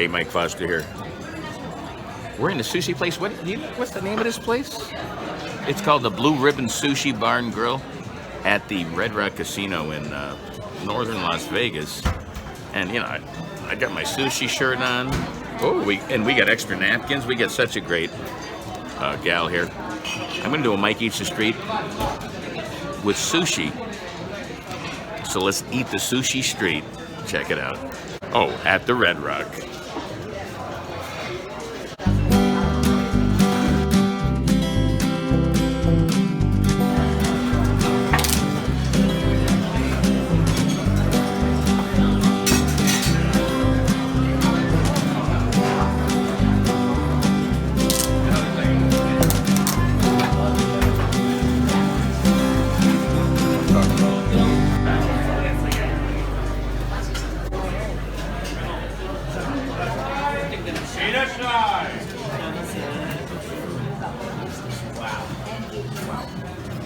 Hey, Mike Foster here. We're in the sushi place. What's the name of this place? It's called the Blue Ribbon Sushi Bar and Grill at the Red Rock Casino in northern Las Vegas. And you know, I got my sushi shirt on. Oh, we got extra napkins. We got such a great gal here. I'm gonna do a Mike Eats the Street with sushi. So let's eat the sushi street. Check it out. Oh, at the Red Rock.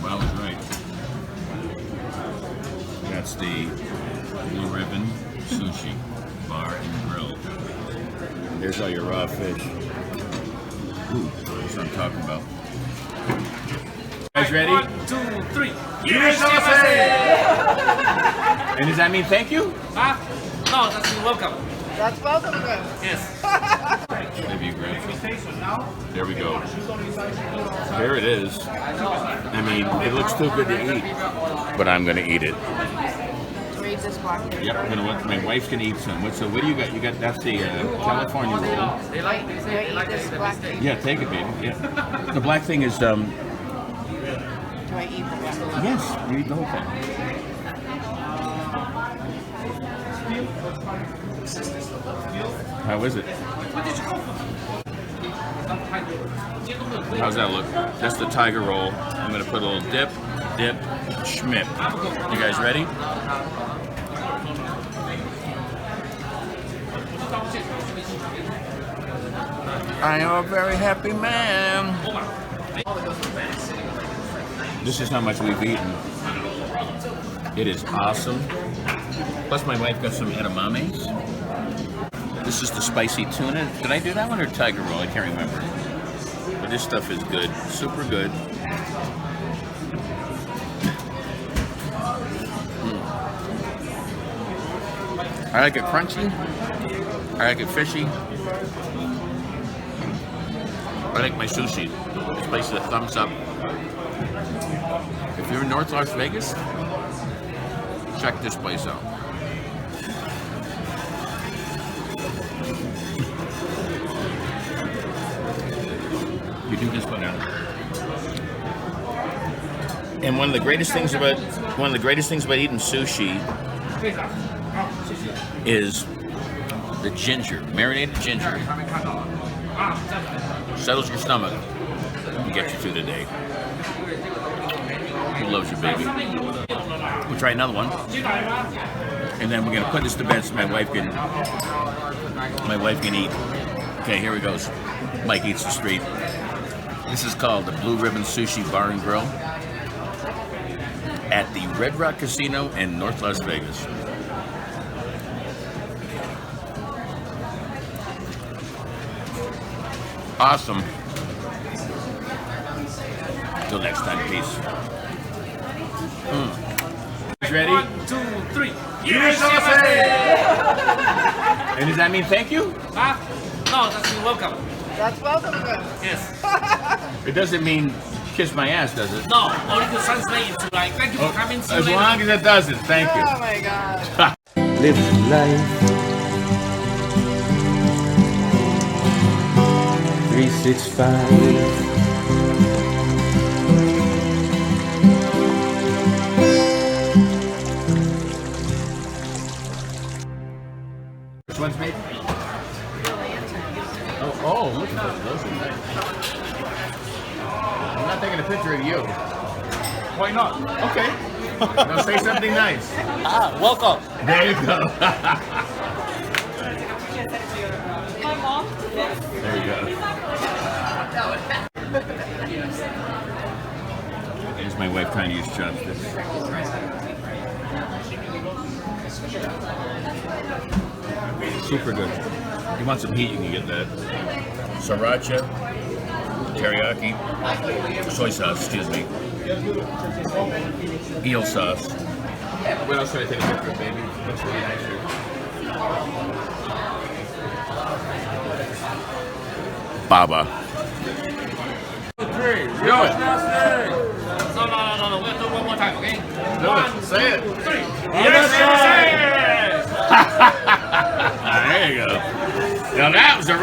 Wow, that's right. That's the Blue Ribbon Sushi Bar and Grill. There's all your raw fish. Ooh, that's what I'm talking about. You guys ready? 1, 2, 3. Yes, And does that mean thank you? No, that's welcome. That's welcome. Yes. Maybe you grab some. There we go. There it is. I mean, it looks too good to eat, but I'm going to eat it. Read this block. Yep, I'm gonna. My wife's gonna eat some. So what do you got? You got that's the California roll. Do I eat this black thing? Yeah, take it, baby. Yeah. The black thing is Do I eat the black thing? Yes, you eat the whole thing. How is it? How's that look? That's the tiger roll. I'm gonna put a little dip, schmip. You guys ready? I am a very happy man. This is how much we've eaten. It is awesome. Plus my wife got some edamames. This is the spicy tuna. Did I do that one or tiger roll? I can't remember. But this stuff is good. Super good. I like it crunchy. I like it fishy. I like my sushi. This place is a thumbs up. If you're in North Las Vegas, check this place out. You do this one out. And one of the greatest things about eating sushi is the ginger, marinated ginger. Settles your stomach and gets you through the day. Who loves you, baby? We'll try another one, and then we're gonna put this to bed so my wife can eat. Okay, here it goes. Mike Eats the Street. This is called the Blue Ribbon Sushi Bar and Grill at the Red Rock Casino in North Las Vegas. Awesome. Till next time, peace. Ready? 1, 2, 3. Yes, And does that mean thank you? No, that's welcome. That's welcome. Yes. It doesn't mean kiss my ass, does it? No, only to translate into like thank you for coming. See you As later. long as it doesn't, thank you. Oh my God. Live life 365. Which one's made? Oh, look at those. Those are nice. I'm not taking a picture of you. Why not? Okay. Now say something nice. Welcome. There you go. There you go. Here's my wife trying to use chopsticks. Super good. If you want some heat, you can get that. Sriracha, teriyaki, soy sauce, excuse me. Eel sauce. What else should I take a picture of, baby? Looks really nice here. Baba. Three. Do it. No. We'll do one more time, okay? Do it. Say it. Three. Yes, yes. There you go. Now that was a